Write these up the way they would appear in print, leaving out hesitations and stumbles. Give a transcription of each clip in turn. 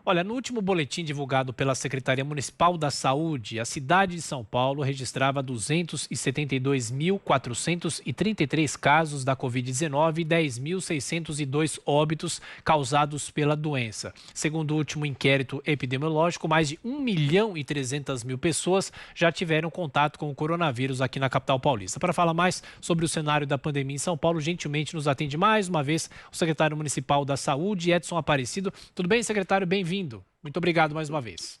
Olha, no último boletim divulgado pela Secretaria Municipal da Saúde, a cidade de São Paulo registrava 272.433 casos da Covid-19 e 10.602 óbitos causados pela doença. Segundo o último inquérito epidemiológico, mais de 1.300.000 pessoas já tiveram contato com o coronavírus aqui na capital paulista. Para falar mais sobre o cenário da pandemia em São Paulo, gentilmente nos atende mais uma vez o secretário municipal da Saúde, Edson Aparecido. Tudo bem, secretário? Bem-vindo. Muito obrigado mais uma vez.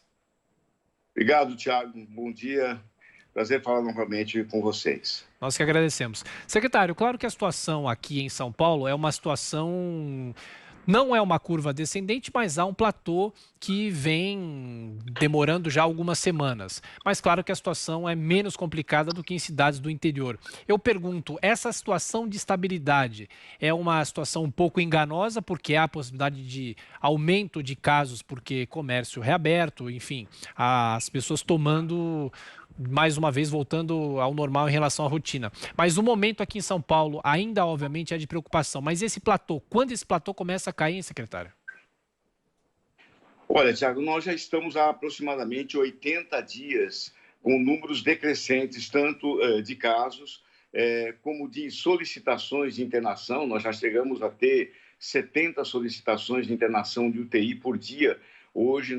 Obrigado, Thiago. Bom dia. Prazer falar novamente com vocês. Nós que agradecemos. Secretário, claro que a situação aqui em São Paulo é uma situação. Não é uma curva descendente, mas há um platô que vem demorando já algumas semanas. Mas claro que a situação é menos complicada do que em cidades do interior. Eu pergunto, essa situação de estabilidade é uma situação um pouco enganosa, porque há a possibilidade de aumento de casos, porque comércio reaberto, enfim, as pessoas tomando, mais uma vez, voltando ao normal em relação à rotina. Mas o momento aqui em São Paulo ainda, obviamente, é de preocupação. Mas esse platô, quando esse platô começa a cair, hein, secretário? Olha, Thiago, nós já estamos há aproximadamente 80 dias com números decrescentes, tanto de casos como de solicitações de internação. Nós já chegamos a ter 70 solicitações de internação de UTI por dia. Hoje,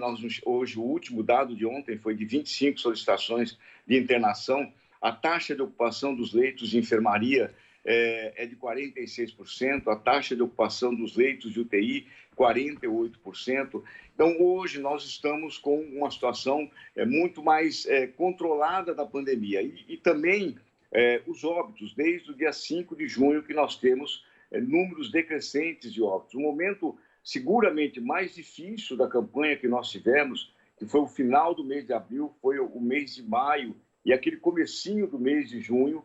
o último dado de ontem foi de 25 solicitações de internação. A taxa de ocupação dos leitos de enfermaria é de 46%, a taxa de ocupação dos leitos de UTI, 48%. Então, hoje, nós estamos com uma situação muito mais controlada da pandemia. E também os óbitos, desde o dia 5 de junho, que nós temos números decrescentes de óbitos. O momento seguramente mais difícil da campanha que nós tivemos, que foi o final do mês de abril, foi o mês de maio e aquele comecinho do mês de junho,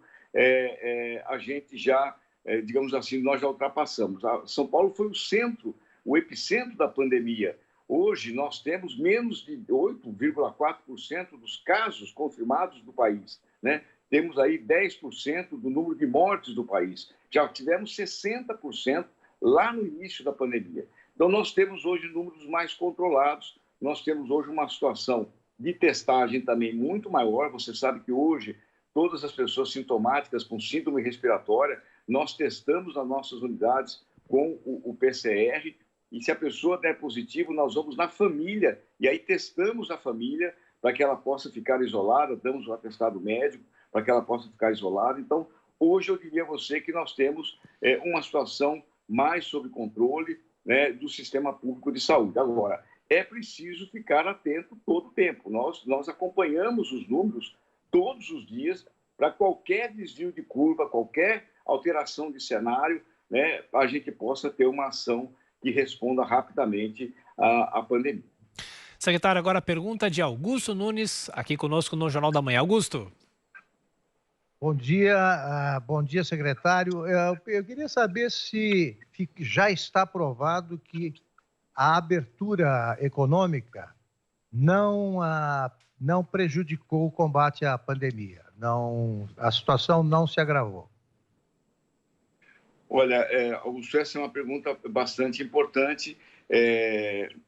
a gente já, digamos assim, nós já ultrapassamos. São Paulo foi o centro, o epicentro da pandemia. Hoje nós temos menos de 8,4% dos casos confirmados do país, né? Temos aí 10% do número de mortes do país. Já tivemos 60% lá no início da pandemia. Então, nós temos hoje números mais controlados, nós temos hoje uma situação de testagem também muito maior. Você sabe que hoje todas as pessoas sintomáticas com síndrome respiratória, nós testamos nas nossas unidades com o PCR, e se a pessoa der positivo, nós vamos na família, e aí testamos a família para que ela possa ficar isolada, damos o atestado médico para que ela possa ficar isolada. Então, hoje eu diria a você que nós temos uma situação mais sob controle, né, do sistema público de saúde. Agora, é preciso ficar atento todo o tempo. Nós acompanhamos os números todos os dias para qualquer desvio de curva, qualquer alteração de cenário, né, a gente possa ter uma ação que responda rapidamente à pandemia. Secretário, agora a pergunta de Augusto Nunes, aqui conosco no Jornal da Manhã. Augusto. Bom dia, secretário. Eu queria saber se já está provado que a abertura econômica não prejudicou o combate à pandemia, a situação não se agravou. Olha, Augusto, essa é uma pergunta bastante importante.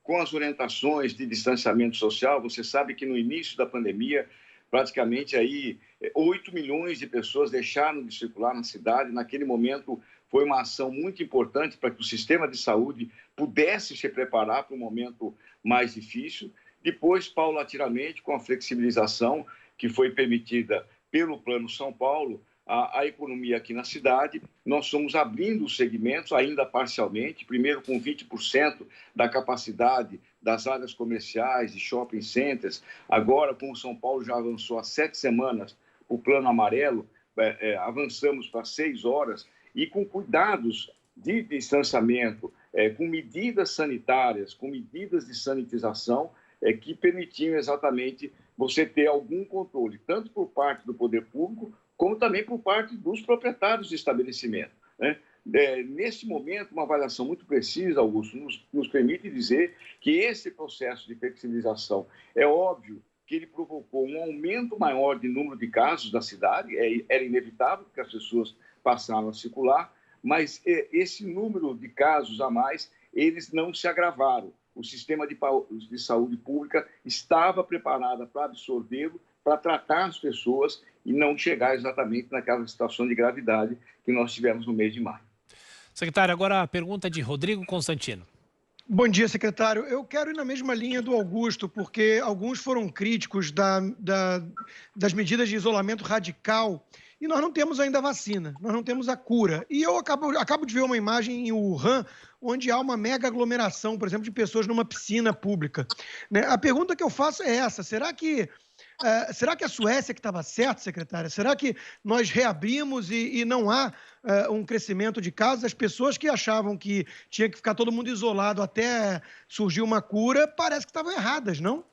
Com as orientações de distanciamento social, você sabe que no início da pandemia, praticamente aí 8 milhões de pessoas deixaram de circular na cidade. Naquele momento, foi uma ação muito importante para que o sistema de saúde pudesse se preparar para um momento mais difícil. Depois, paulatinamente, com a flexibilização que foi permitida pelo Plano São Paulo, a economia aqui na cidade, nós estamos abrindo os segmentos, ainda parcialmente, primeiro com 20% da capacidade das áreas comerciais, de shopping centers. Agora, como São Paulo já avançou há 7 semanas o plano amarelo, avançamos para 6 horas, e com cuidados de distanciamento, com medidas sanitárias, com medidas de sanitização, que permitiam exatamente você ter algum controle, tanto por parte do poder público, como também por parte dos proprietários de estabelecimento, né? Nesse momento, uma avaliação muito precisa, Augusto, nos permite dizer que esse processo de flexibilização, é óbvio que ele provocou um aumento maior de número de casos da cidade, era inevitável que as pessoas passaram a circular, mas esse número de casos a mais, eles não se agravaram. o sistema de saúde pública estava preparado para absorvê-lo, para tratar as pessoas e não chegar exatamente naquela situação de gravidade que nós tivemos no mês de maio. Secretário, agora a pergunta de Rodrigo Constantino. Bom dia, secretário. Eu quero ir na mesma linha do Augusto, porque alguns foram críticos das medidas de isolamento radical e nós não temos ainda a vacina, nós não temos a cura. E eu acabo de ver uma imagem em Wuhan, onde há uma mega aglomeração, por exemplo, de pessoas numa piscina pública. Né? A pergunta que eu faço é essa: será que a Suécia que estava certa, secretária? Será que nós reabrimos e não há um crescimento de casos? As pessoas que achavam que tinha que ficar todo mundo isolado até surgir uma cura, parece que estavam erradas, não?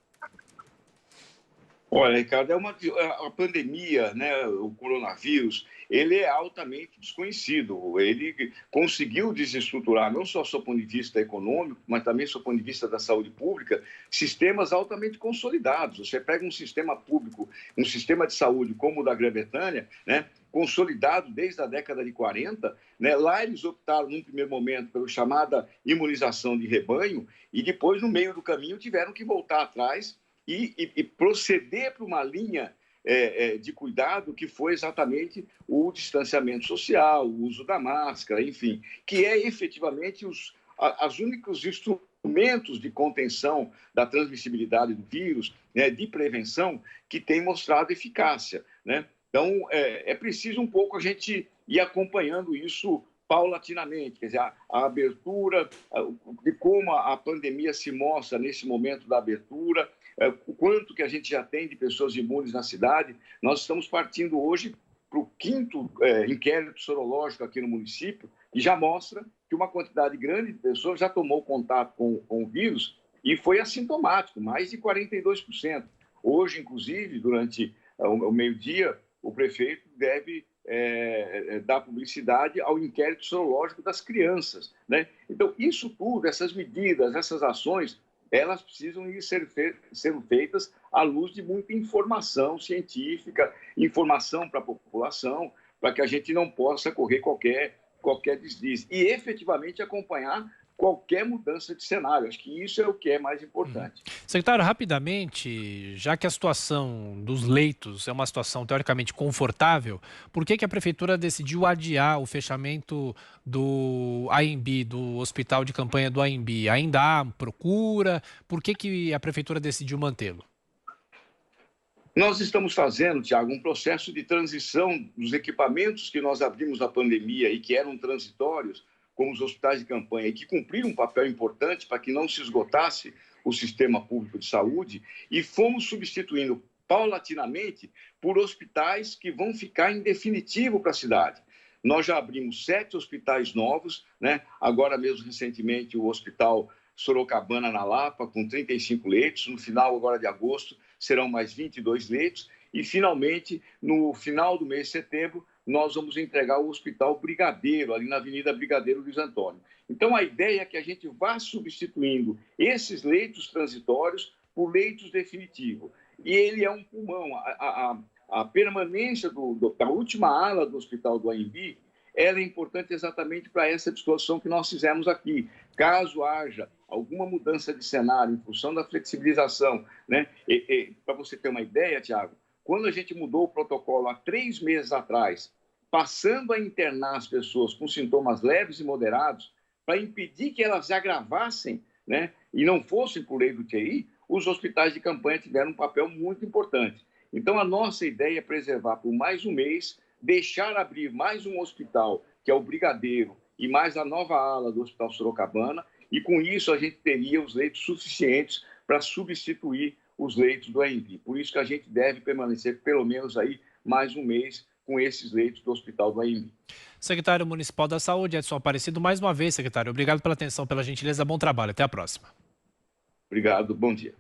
Olha, Ricardo, a pandemia, né, o coronavírus, ele é altamente desconhecido. Ele conseguiu desestruturar, não só do seu ponto de vista econômico, mas também do seu ponto de vista da saúde pública, sistemas altamente consolidados. Você pega um sistema público, um sistema de saúde como o da Grã-Bretanha, né, consolidado desde a década de 40, né, lá eles optaram, num primeiro momento, pela chamada imunização de rebanho e depois, no meio do caminho, tiveram que voltar atrás e proceder para uma linha de cuidado que foi exatamente o distanciamento social, o uso da máscara, enfim, que é efetivamente os únicos instrumentos de contenção da transmissibilidade do vírus, né, de prevenção, que tem mostrado eficácia, né? Então, é preciso um pouco a gente ir acompanhando isso paulatinamente, quer dizer, a abertura, de como a pandemia se mostra nesse momento da abertura, o quanto que a gente já tem de pessoas imunes na cidade. Nós estamos partindo hoje para o 5º inquérito sorológico aqui no município, que já mostra que uma quantidade grande de pessoas já tomou contato com o vírus e foi assintomático, mais de 42%. Hoje, inclusive, durante o meio-dia, o prefeito deve dar publicidade ao inquérito sorológico das crianças, né? Então, isso tudo, essas medidas, essas ações, elas precisam ser feitas à luz de muita informação científica, informação para a população, para que a gente não possa correr qualquer deslize e efetivamente acompanhar qualquer mudança de cenário. Acho que isso é o que é mais importante. Secretário, rapidamente, já que a situação dos leitos é uma situação teoricamente confortável, por que a Prefeitura decidiu adiar o fechamento do AMB, do Hospital de Campanha do AMB? Ainda há procura? Por que a Prefeitura decidiu mantê-lo? Nós estamos fazendo, Tiago, um processo de transição dos equipamentos que nós abrimos na pandemia e que eram transitórios, como os hospitais de campanha, e que cumpriram um papel importante para que não se esgotasse o sistema público de saúde, e fomos substituindo paulatinamente por hospitais que vão ficar em definitivo para a cidade. Nós já abrimos 7 hospitais novos, né? Agora mesmo, recentemente, o Hospital Sorocabana, na Lapa, com 35 leitos. No final, agora de agosto, serão mais 22 leitos. E, finalmente, no final do mês de setembro, nós vamos entregar o Hospital Brigadeiro, ali na Avenida Brigadeiro Luiz Antônio. Então, a ideia é que a gente vá substituindo esses leitos transitórios por leitos definitivos. E ele é um pulmão. A permanência da última ala do Hospital do AMB, ela é importante exatamente para essa discussão que nós fizemos aqui. Caso haja alguma mudança de cenário em função da flexibilização, né? Para você ter uma ideia, Tiago, quando a gente mudou o protocolo há 3 meses atrás, passando a internar as pessoas com sintomas leves e moderados, para impedir que elas se agravassem, né, e não fossem por lei do UTI, os hospitais de campanha tiveram um papel muito importante. Então, a nossa ideia é preservar por mais um mês, deixar abrir mais um hospital, que é o Brigadeiro, e mais a nova ala do Hospital Sorocabana, e com isso a gente teria os leitos suficientes para substituir os leitos do AMB. Por isso que a gente deve permanecer pelo menos aí mais um mês com esses leitos do Hospital do AMB. Secretário Municipal da Saúde, Edson Aparecido, mais uma vez, secretário. Obrigado pela atenção, pela gentileza. Bom trabalho. Até a próxima. Obrigado. Bom dia.